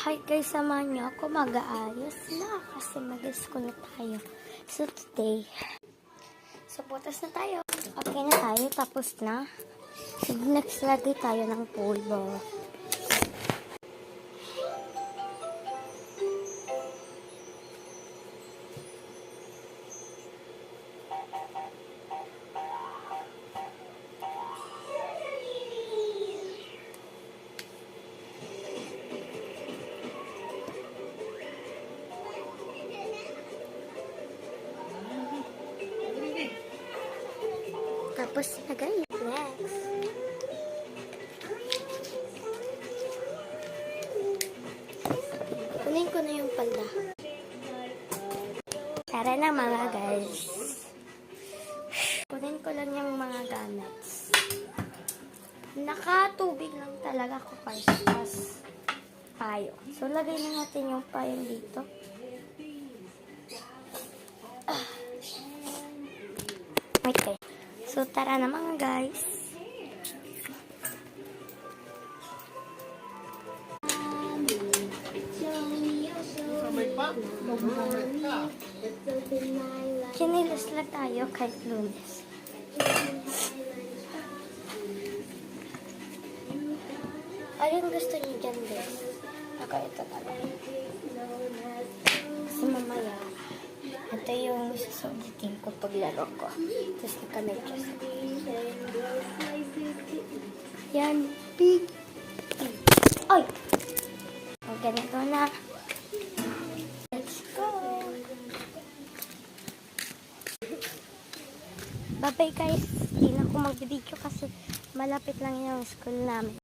Hi guys, samahan niyo ako mag-aayos na kasi mag-school na tayo. So today, butas na tayo. Okay na tayo, tapos na. So next, lagay tayo ng pulbo. Tapos lagay. Next. Kunin ko na yung palda. Tara na mga guys. Kunin ko lang yung mga gamuts. Nakatubig lang talaga ako pas payo. So lagay na natin yung payo dito. Okay. So, tara na mga guys. Kinilos lang tayo kahit Lunes. Ayun gusto niyo dyan guys. Ako ito talaga. Kasi mamaya, ito yung susulitin ko paglaro ko. Tapos nagka-medyos. Yan. Big. Ay! O, ganito na. Let's go! Bye-bye guys. Hindi na ako mag-video kasi malapit lang yung school namin.